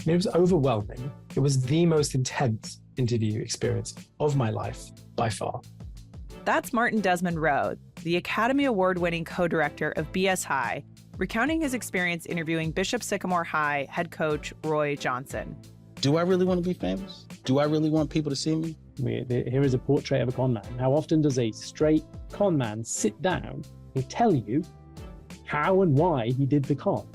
mean, it was overwhelming. It was the most intense interview experience of my life by far. That's Martin Desmond Roe, the Academy Award-winning co-director of BS High, recounting his experience interviewing Bishop Sycamore High head coach Roy Johnson. Do I really want to be famous? Do I really want people to see me? Here is a portrait of a con man. How often does a straight con man sit down and tell you how and why he did the con?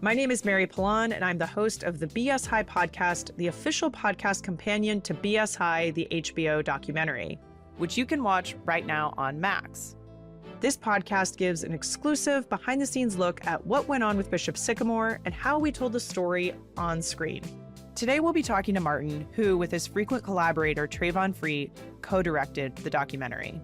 My name is Mary Pilon, and I'm the host of the BS High podcast, the official podcast companion to BS High, the HBO documentary, which you can watch right now on Max. This podcast gives an exclusive behind-the-scenes look at what went on with Bishop Sycamore and how we told the story on screen. Today, we'll be talking to Martin, who, with his frequent collaborator, Trayvon Free, co-directed the documentary.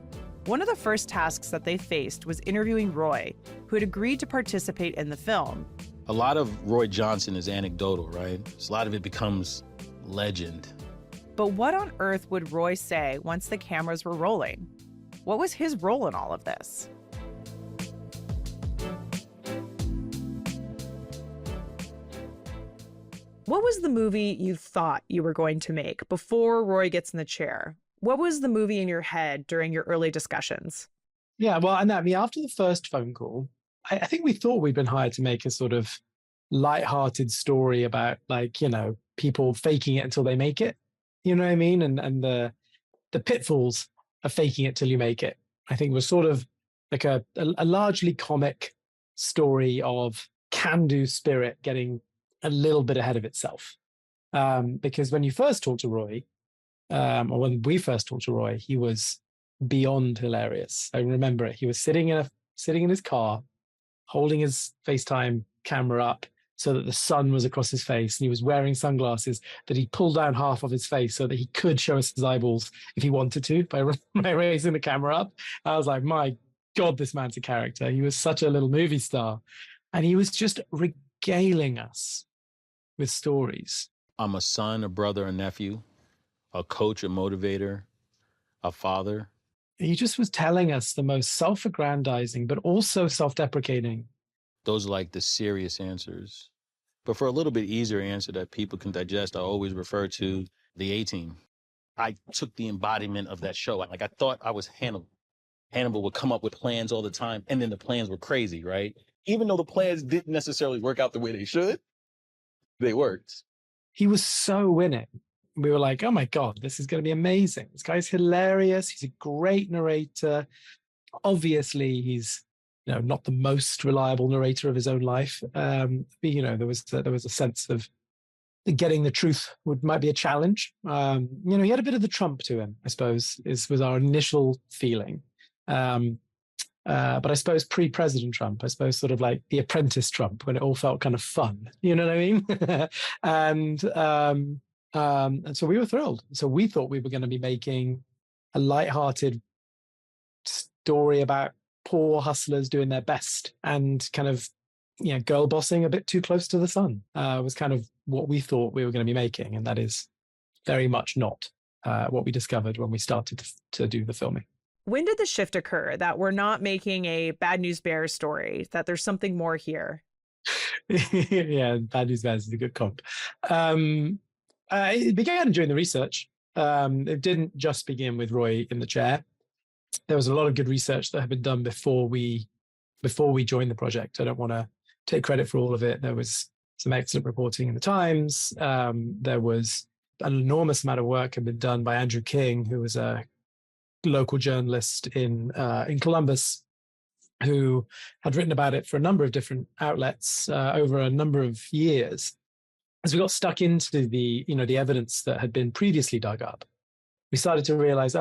One of the first tasks that they faced was interviewing Roy, who had agreed to participate in the film. A lot of Roy Johnson is anecdotal, right? So a lot of it becomes legend. But what on earth would Roy say once the cameras were rolling? What was his role in all of this? What was the movie you thought you were going to make before Roy gets in the chair? What was the movie in your head during your early discussions? Yeah, well, and I mean, after the first phone call, I think we thought we'd been hired to make a sort of lighthearted story about, like, you know, people faking it until they make it. You know what I mean? And the pitfalls of faking it till you make it. I think was sort of like a largely comic story of can-do spirit getting a little bit ahead of itself. Because when you first talked to Roy, or when we first talked to Roy, he was beyond hilarious. I remember it. He was sitting in his car, holding his FaceTime camera up so that the sun was across his face, and he was wearing sunglasses that he pulled down half of his face so that he could show us his eyeballs if he wanted to by raising the camera up. I was like, my God, this man's a character. He was such a little movie star. And he was just regaling us with stories. I'm a son, a brother, a nephew, a coach, a motivator, a father. He just was telling us the most self-aggrandizing, but also self-deprecating. Those are like the serious answers. But for a little bit easier answer that people can digest, I always refer to the A-Team. I took the embodiment of that show. Like, I thought I was Hannibal. Hannibal would come up with plans all the time, and then the plans were crazy, right? Even though the plans didn't necessarily work out the way they should, they worked. He was so winning. We were like, oh my God, this is going to be amazing. This guy's hilarious. He's a great narrator. Obviously, he's, you know, not the most reliable narrator of his own life. But, you know, there was a sense of getting the truth might be a challenge. You know, he had a bit of the Trump to him, I suppose, was our initial feeling. But I suppose pre-President Trump, I suppose sort of like the Apprentice Trump, when it all felt kind of fun. You know what I mean? And so we were thrilled. So we thought we were going to be making a lighthearted story about poor hustlers doing their best and kind of, you know, girl bossing a bit too close to the sun was kind of what we thought we were going to be making. And that is very much not what we discovered when we started to do the filming. When did the shift occur that we're not making a Bad News Bears story, that there's something more here? Yeah, Bad News Bears is a good comp. It began during the research. It didn't just begin with Roy in the chair. There was a lot of good research that had been done before we joined the project. I don't want to take credit for all of it. There was some excellent reporting in the Times. There was an enormous amount of work had been done by Andrew King, who was a local journalist in Columbus, who had written about it for a number of different outlets over a number of years. As we got stuck into the evidence that had been previously dug up, we started to realize,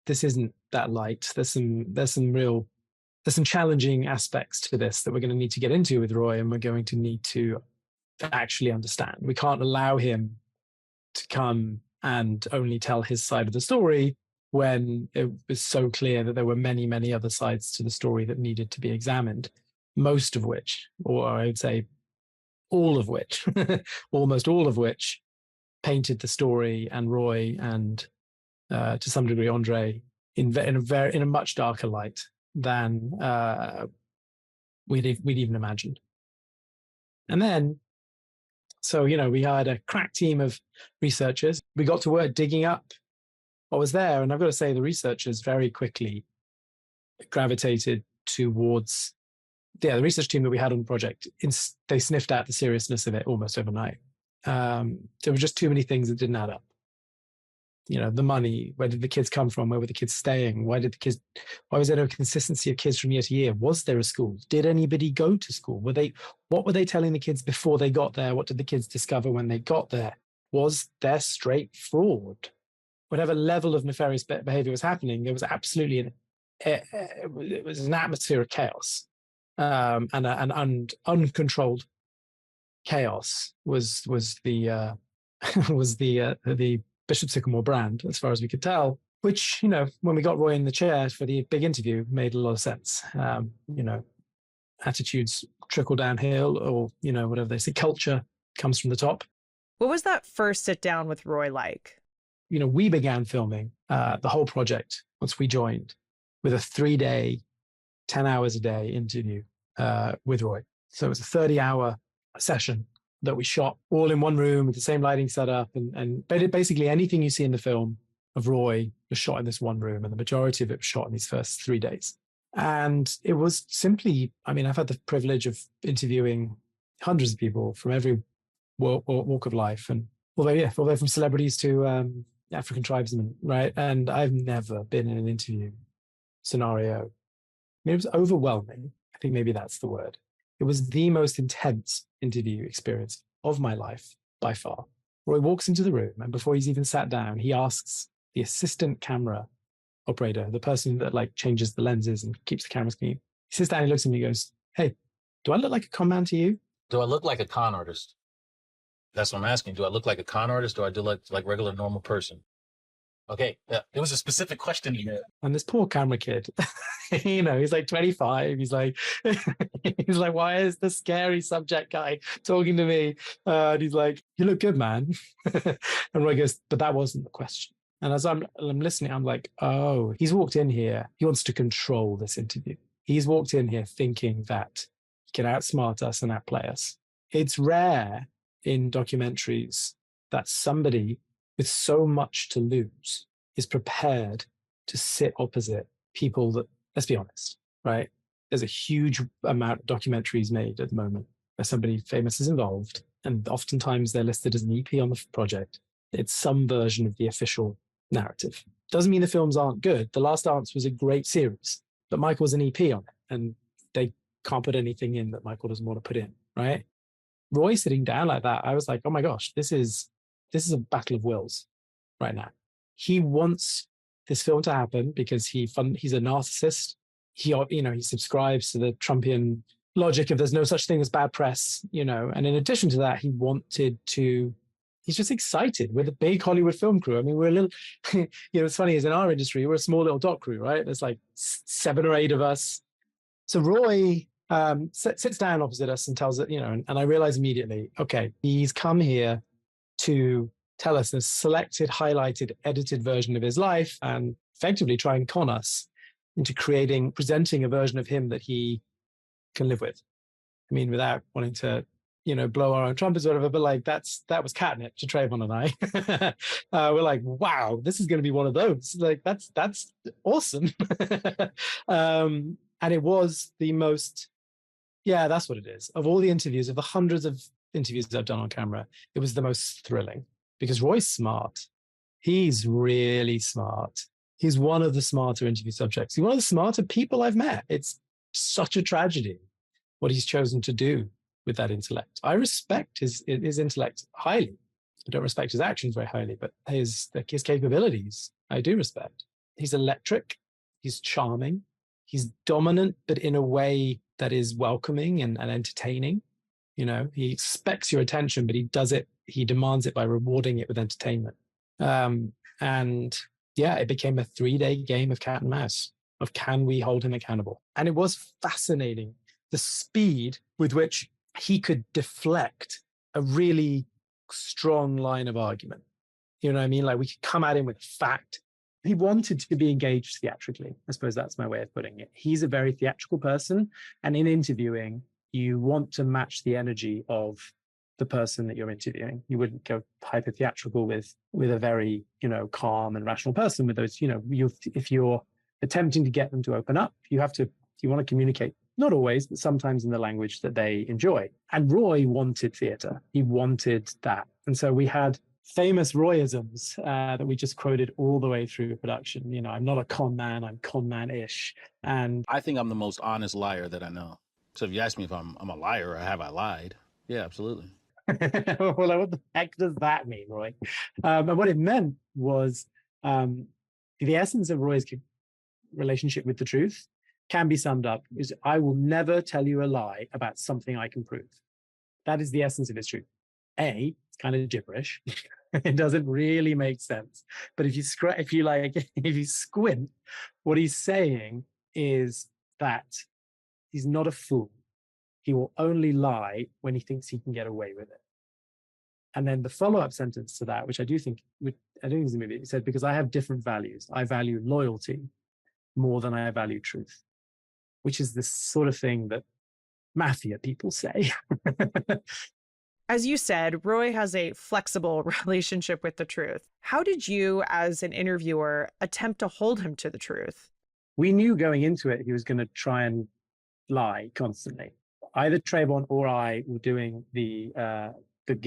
this isn't that light. There's some challenging aspects to this that we're going to need to get into with Roy, and we're going to need to actually understand. We can't allow him to come and only tell his side of the story when it was so clear that there were many, many other sides to the story that needed to be examined, most of which, or I would say all of which, almost all of which, painted the story and Roy and to some degree Andre in a much darker light than we'd even imagined. And then So, we had a crack team of researchers. We got to work digging up what was there. And I've got to say, the researchers very quickly gravitated towards, the research team that we had on the project. They sniffed out the seriousness of it almost overnight. There were just too many things that didn't add up. The money, where did the kids come from? Where were the kids staying? Why was there no consistency of kids from year to year? Was there a school? Did anybody go to school? What were they telling the kids before they got there? What did the kids discover when they got there? Was there straight fraud? Whatever level of nefarious behavior was happening, there was absolutely it was an atmosphere of chaos, and an uncontrolled chaos was the was the Bishop Sycamore brand, as far as we could tell, which, when we got Roy in the chair for the big interview, made a lot of sense. Attitudes trickle downhill, or, whatever they say, culture comes from the top. What was that first sit down with Roy like? We began filming the whole project once we joined with a 3-day, 10 hours a day interview with Roy. So it was a 30-hour session that we shot all in one room with the same lighting setup, and basically anything you see in the film of Roy was shot in this one room, and the majority of it was shot in these first 3 days. And it was simply, I've had the privilege of interviewing hundreds of people from every walk of life, and although from celebrities to African tribesmen, right? And I've never been in an interview scenario. It was overwhelming. I think maybe that's the word. It was the most intense interview experience of my life by far. Roy walks into the room, and before he's even sat down, he asks the assistant camera operator, the person that changes the lenses and keeps the cameras clean. He sits down, he looks at me, he goes, "Hey, do I look like a con man to you?" Do I look like a con artist? That's what I'm asking. Do I look like a con artist, or do I do like regular normal person? Okay, it was a specific question you had. And this poor camera kid, he's like 25. He's like, why is the scary subject guy talking to me? And he's like, "You look good, man." And Roy goes, "But that wasn't the question." And as I'm listening, I'm like, oh, he's walked in here. He wants to control this interview. He's walked in here thinking that he can outsmart us and outplay us. It's rare in documentaries that somebody with so much to lose is prepared to sit opposite people that, let's be honest, right? There's a huge amount of documentaries made at the moment where somebody famous is involved, and oftentimes they're listed as an EP on the project. It's some version of the official narrative. Doesn't mean the films aren't good. The Last Dance was a great series, but Michael was an EP on it, and they can't put anything in that Michael doesn't want to put in, right? Roy sitting down like that, I was like, oh my gosh, this is a battle of wills right now. He wants this film to happen because he's a narcissist. He subscribes to the Trumpian logic of there's no such thing as bad press, and in addition to that, he's just excited. We're the big Hollywood film crew. We're a little, it's funny, is in our industry, we're a small little doc crew, right? There's like 7 or 8 of us. So Roy sits down opposite us and tells it, and I realize immediately, okay, he's come here to tell us a selected, highlighted, edited version of his life and effectively try and con us into presenting a version of him that he can live with. Without wanting to, blow our own trumpets or whatever, but that was catnip to Trayvon and I. We're like, wow, this is going to be one of those. That's awesome. And it was the most, that's what it is. Of all the interviews, of the hundreds of interviews I've done on camera, it was the most thrilling because Roy's smart. He's really smart. He's one of the smarter interview subjects. He's one of the smarter people I've met. It's such a tragedy what he's chosen to do with that intellect. I respect his intellect highly. I don't respect his actions very highly, but his capabilities, I do respect. He's electric. He's charming. He's dominant, but in a way that is welcoming and entertaining. He expects your attention, but he demands it by rewarding it with entertainment. It became a 3-day game of cat and mouse, of can we hold him accountable? And it was fascinating, the speed with which he could deflect a really strong line of argument. You know what I mean? Like we could come at him with fact. He wanted to be engaged theatrically. I suppose that's my way of putting it. He's a very theatrical person. And in interviewing, you want to match the energy of the person that you're interviewing. You wouldn't go hyper theatrical with a very, calm and rational person with those, if you're attempting to get them to open up, you want to communicate, not always, but sometimes in the language that they enjoy. And Roy wanted theater. He wanted that. And so we had famous Royisms that we just quoted all the way through production. I'm not a con man, I'm con man-ish. And I think I'm the most honest liar that I know. So if you ask me if I'm a liar or have I lied, yeah, absolutely. well, what the heck does that mean, Roy? And what it meant was the essence of Roy's relationship with the truth can be summed up is I will never tell you a lie about something I can prove. That is the essence of his truth. It's kind of gibberish. It doesn't really make sense. But if you squint, what he's saying is that he's not a fool. He will only lie when he thinks he can get away with it. And then the follow-up sentence to that, which I do think is a movie, he said, because I have different values. I value loyalty more than I value truth, which is the sort of thing that mafia people say. As you said, Roy has a flexible relationship with the truth. How did you, as an interviewer, attempt to hold him to the truth? We knew going into it he was going to try and lie constantly. Either Trayvon or I were doing the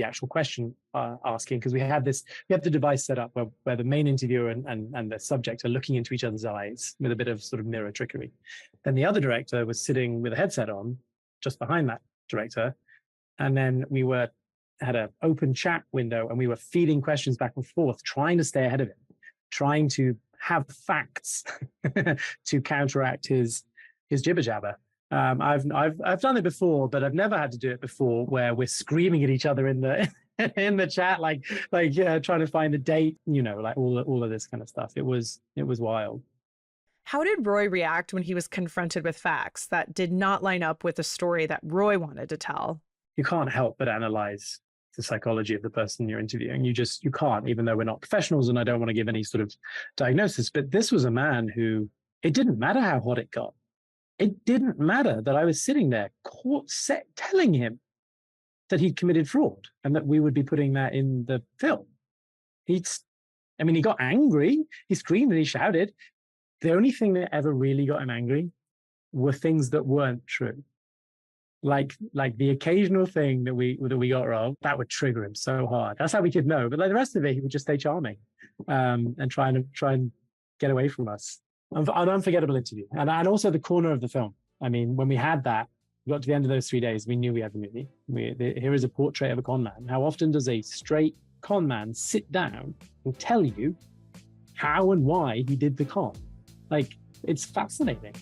actual question asking, because we have the device set up where the main interviewer and the subject are looking into each other's eyes with a bit of sort of mirror trickery. Then the other director was sitting with a headset on just behind that director. And then we had an open chat window and we were feeding questions back and forth, trying to stay ahead of him, trying to have facts to counteract his jibber jabber. I've done it before, but I've never had to do it before where we're screaming at each other in the chat, like trying to find a date, like all of this kind of stuff. It was wild. How did Roy react when he was confronted with facts that did not line up with the story that Roy wanted to tell? You can't help but analyze the psychology of the person you're interviewing. You can't, even though we're not professionals and I don't want to give any sort of diagnosis. But this was a man who, it didn't matter how hot it got. It didn't matter that I was sitting there telling him that he'd committed fraud and that we would be putting that in the film. He got angry. He screamed and he shouted. The only thing that ever really got him angry were things that weren't true. Like the occasional thing that we got wrong, that would trigger him so hard. That's how we could know. But like the rest of it, he would just stay charming and try and get away from us. An unforgettable interview. And also the corner of the film. I mean, when we had that, we got to the end of those 3 days, we knew we had the movie. Here is a portrait of a con man. How often does a straight con man sit down and tell you how and why he did the con? Like, it's fascinating.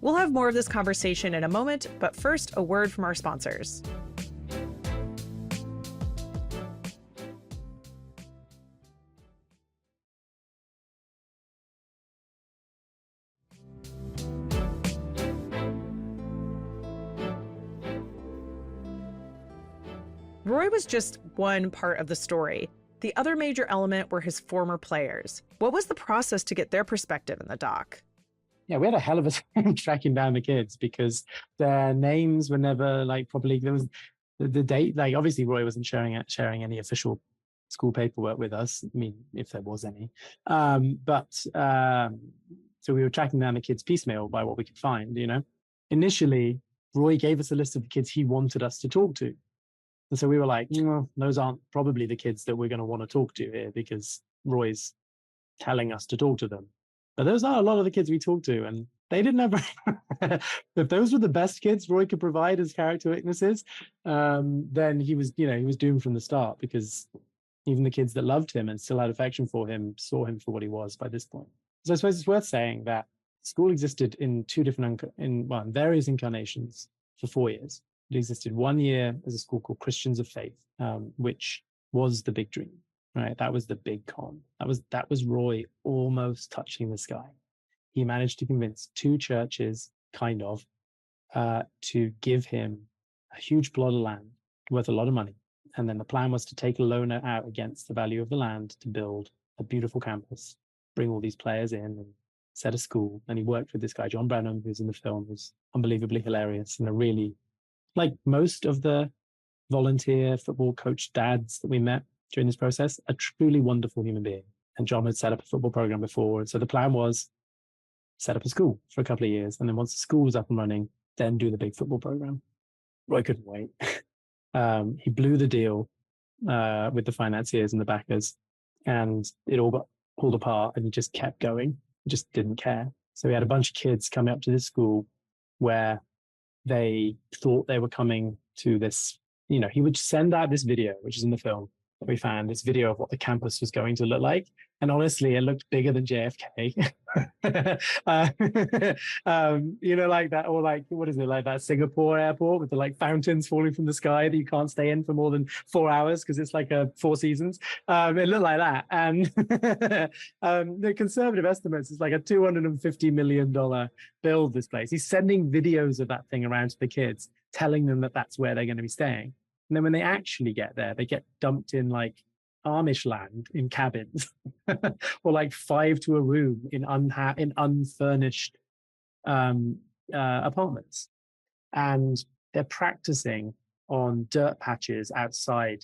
We'll have more of this conversation in a moment, but first, a word from our sponsors. Roy was just one part of the story. The other major element were his former players. What was the process to get their perspective in the doc? Yeah, we had a hell of a time tracking down the kids because their names were never properly. There was the date. Obviously, Roy wasn't sharing any official school paperwork with us. I mean, if there was any. So we were tracking down the kids piecemeal by what we could find. Initially, Roy gave us a list of the kids he wanted us to talk to, and so we were like, those aren't probably the kids that we're going to want to talk to here because Roy's telling us to talk to them. But those are a lot of the kids we talked to, and they didn't have. If those were the best kids Roy could provide as character witnesses, then he was doomed from the start because even the kids that loved him and still had affection for him saw him for what he was by this point. So I suppose it's worth saying that school existed in various incarnations for 4 years. It existed 1 year as a school called Christians of Faith, which was the big dream. Right, that was the big con. That was Roy almost touching the sky. He managed to convince 2 churches, to give him a huge plot of land worth a lot of money. And then the plan was to take a loan out against the value of the land to build a beautiful campus, bring all these players in and set a school. And he worked with this guy, John Branham, who's in the film, who's unbelievably hilarious and a really, like most of the volunteer football coach dads that we met during this process, a truly wonderful human being. And John had set up a football program before. And so the plan was set up a school for a couple of years. And then once the school was up and running, then do the big football program. Roy couldn't wait. He blew the deal with the financiers and the backers, and it all got pulled apart, and he just kept going. He just didn't care. So we had a bunch of kids coming up to this school where they thought they were coming to this, he would send out this video, which is in the film that we found, this video of what the campus was going to look like. And honestly, it looked bigger than JFK. Like that, or like, what is it, like that Singapore airport with the like fountains falling from the sky that you can't stay in for more than 4 hours because it's like a Four Seasons. It looked like that. And the conservative estimates is like a $250 million build, this place. He's sending videos of that thing around to the kids, telling them that that's where they're going to be staying. And then when they actually get there, they get dumped in like Amish land in cabins, or like 5 to a room in unfurnished apartments. And they're practicing on dirt patches outside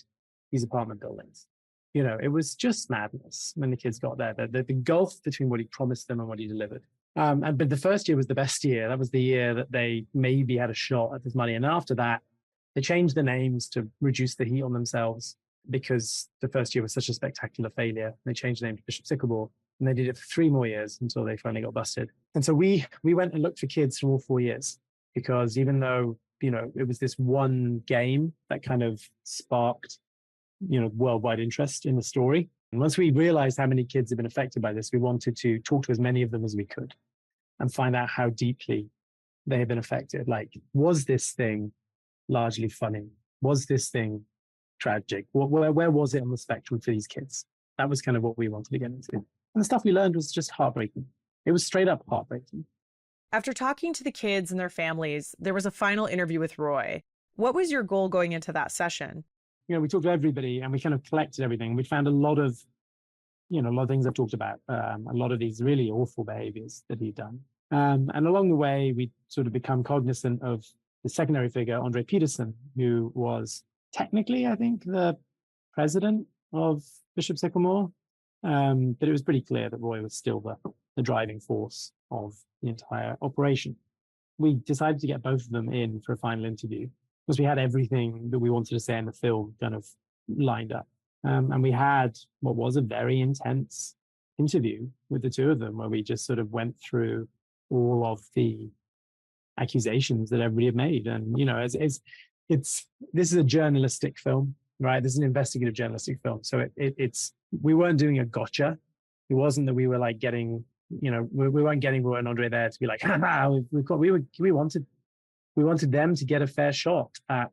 these apartment buildings. It was just madness when the kids got there. The gulf between what he promised them and what he delivered. But the first year was the best year. That was the year that they maybe had a shot at this money. And after that, they changed the names to reduce the heat on themselves because the first year was such a spectacular failure. They changed the name to Bishop Sycamore, and they did it for 3 more years until they finally got busted. And so we went and looked for kids from all 4 years, because even though, it was this one game that kind of sparked, worldwide interest in the story. And once we realized how many kids had been affected by this, we wanted to talk to as many of them as we could and find out how deeply they had been affected. Like, was this thing largely funny? Was this thing tragic? Where was it on the spectrum for these kids? That was kind of what we wanted to get into. And the stuff we learned was just heartbreaking. It was straight up heartbreaking. After talking to the kids and their families, there was a final interview with Roy. What was your goal going into that session? We talked to everybody and we kind of collected everything. We found a lot of things I've talked about, a lot of these really awful behaviors that he'd done. And along the way, we sort of become cognizant of the secondary figure, Andre Peterson, who was technically, I think, the president of Bishop Sycamore. But it was pretty clear that Roy was still the driving force of the entire operation. We decided to get both of them in for a final interview because we had everything that we wanted to say in the film kind of lined up. And we had what was a very intense interview with the two of them, where we just sort of went through all of the accusations that everybody had made. And, this is a journalistic film, right? This is an investigative journalistic film. So we weren't doing a gotcha. It wasn't that we were like getting, we weren't getting Roy and Andre there to be like, we wanted them to get a fair shot at,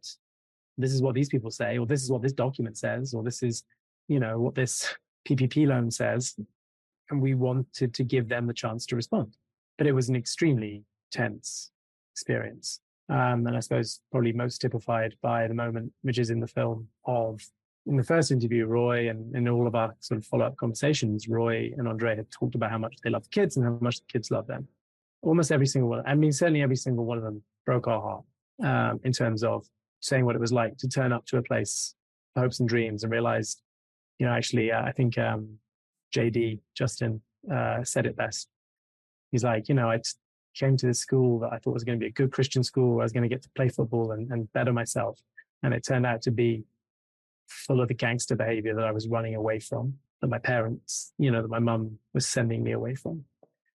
this is what these people say, or this is what this document says, or this is, what this PPP loan says. And we wanted to give them the chance to respond. But it was an extremely tense experience. And I suppose probably most typified by the moment, which is in the film, of in the first interview, Roy, and in all of our sort of follow-up conversations, Roy and Andre had talked about how much they love the kids and how much the kids love them. Almost every single one. I mean, certainly every single one of them broke our heart in terms of saying what it was like to turn up to a place for hopes and dreams and realized, actually, I think JD, Justin, said it best. He's like, I came to this school that I thought was going to be a good Christian school. I was going to get to play football and better myself. And it turned out to be full of the gangster behavior that I was running away from, that my parents, that my mum was sending me away from.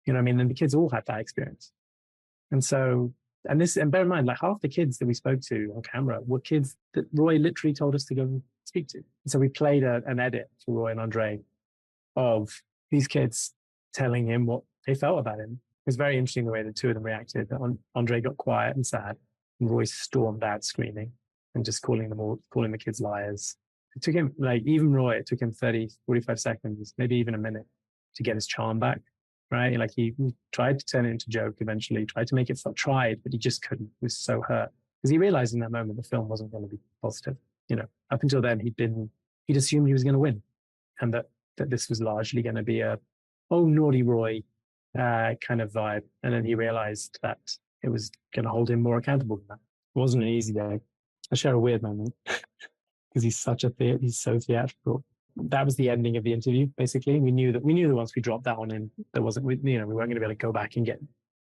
And the kids all had that experience. And so, and bear in mind, like half the kids that we spoke to on camera were kids that Roy literally told us to go and speak to. And so we played an edit for Roy and Andre of these kids telling him what they felt about him. It was very interesting the way the two of them reacted. Andre got quiet and sad, and Roy stormed out screaming and just calling the kids liars. It took him, even Roy, it took him 30, 45 seconds, maybe even a minute to get his charm back, right? Like he tried to turn it into a joke eventually, tried to make it, but he just couldn't. He was so hurt because he realized in that moment the film wasn't going to be positive. Up until then, he'd assumed he was going to win, and that this was largely going to be naughty Roy kind of vibe. And then he realized that it was going to hold him more accountable than that. It wasn't an easy day. I share a weird moment. because he's so theatrical. That was the ending of the interview. Basically, we knew that once we dropped that one in, we weren't going to be able to go back and get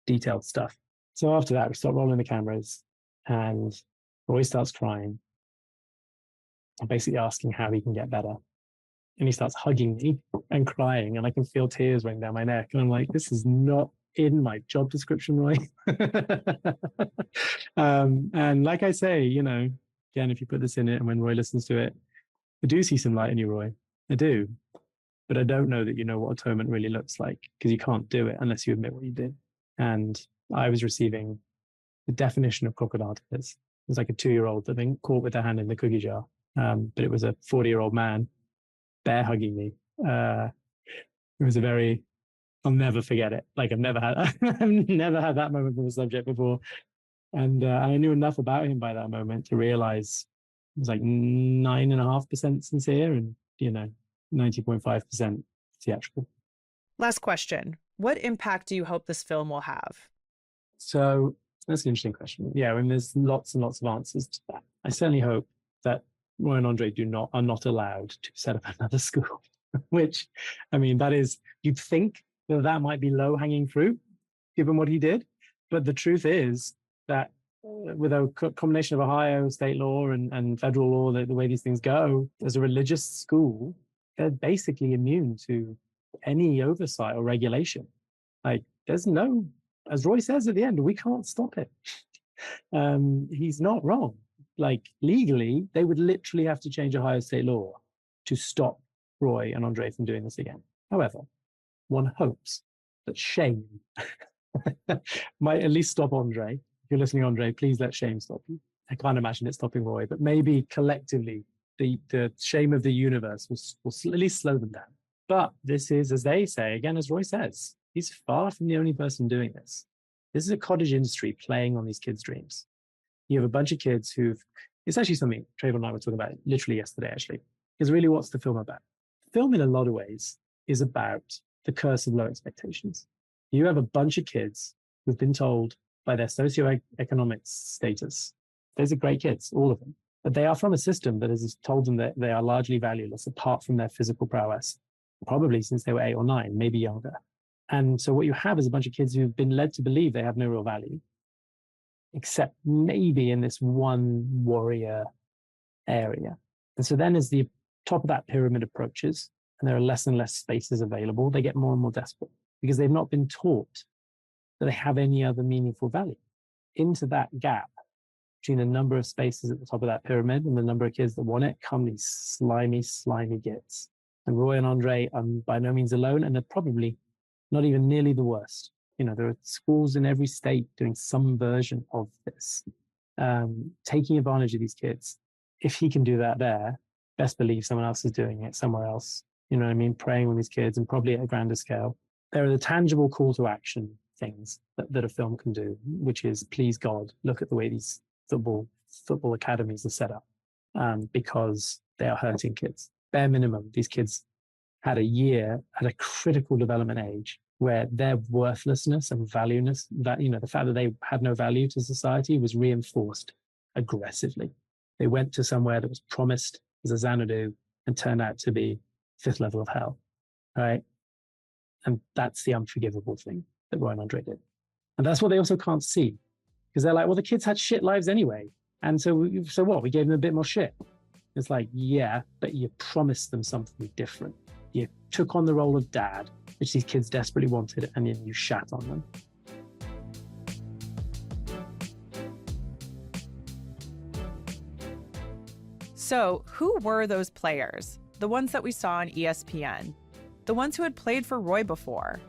detailed stuff. So after that, we start rolling the cameras, and Roy starts crying. I'm basically asking how he can get better. And he starts hugging me and crying, and I can feel tears running down my neck. And I'm like, this is not in my job description, Roy. And like I say, again, if you put this in it and when Roy listens to it, I do see some light in you, Roy. I do. But I don't know that you know what atonement really looks like, because you can't do it unless you admit what you did. And I was receiving the definition of crocodile tears. It was like a 2-year-old that had been caught with their hand in the cookie jar. But it was a 40-year-old man bear hugging me. It was I'll never forget it. Like I've never had that moment from a subject before. And I knew enough about him by that moment to realize it was like 9.5% sincere and, 90.5% theatrical. Last question. What impact do you hope this film will have? So that's an interesting question. Yeah, I mean, there's lots and lots of answers to that. I certainly hope that Roy and Andre are not allowed to set up another school, which, I mean, that is, you'd think that might be low-hanging fruit, given what he did. But the truth is that with a combination of Ohio state law and federal law, the way these things go, as a religious school, they're basically immune to any oversight or regulation. Like, there's no, as Roy says at the end, we can't stop it. He's not wrong. Like, legally, they would literally have to change Ohio state law to stop Roy and Andre from doing this again. However, one hopes that shame might at least stop Andre. If you're listening, Andre, please let shame stop you. I can't imagine it stopping Roy, but maybe collectively, the shame of the universe will at least slow them down. But this is, as they say, again, as Roy says, he's far from the only person doing this. This is a cottage industry playing on these kids' dreams. You have a bunch of kids it's actually something Trayvon and I were talking about literally yesterday, actually, is really what's the film about? The film, in a lot of ways, is about the curse of low expectations. You have a bunch of kids who've been told by their socioeconomic status, those are great kids, all of them, but they are from a system that has told them that they are largely valueless apart from their physical prowess, probably since they were 8 or 9, maybe younger. And so what you have is a bunch of kids who've been led to believe they have no real value, except maybe in this one warrior area. And so then as the top of that pyramid approaches, and there are less and less spaces available, they get more and more desperate because they've not been taught that they have any other meaningful value. Into that gap between the number of spaces at the top of that pyramid and the number of kids that want it come these slimy gits. And Roy and Andre are by no means alone, and they're probably not even nearly the worst. There are schools in every state doing some version of this, taking advantage of these kids. If he can do that there, best believe someone else is doing it somewhere else. You know what I mean? Preying on these kids, and probably at a grander scale. There are the tangible call to action things that a film can do, which is, please God, look at the way these football academies are set up, because they are hurting kids. Bare minimum, these kids had a year at a critical development age where their worthlessness and valueness, the fact that they had no value to society, was reinforced aggressively. They went to somewhere that was promised as a Xanadu and turned out to be 5th level of hell, right? And that's the unforgivable thing that Roy and Andre did. And that's what they also can't see, because they're like, well, the kids had shit lives anyway. And so what? We gave them a bit more shit. It's like, yeah, but you promised them something different. You took on the role of dad, which these kids desperately wanted, and then you shat on them. So, who were those players? The ones that we saw on ESPN? The ones who had played for Roy before?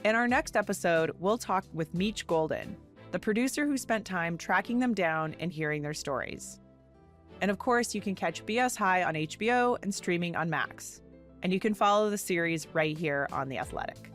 In our next episode, we'll talk with Meech Golden, the producer who spent time tracking them down and hearing their stories. And of course, you can catch BS High on HBO and streaming on Max. And you can follow the series right here on The Athletic.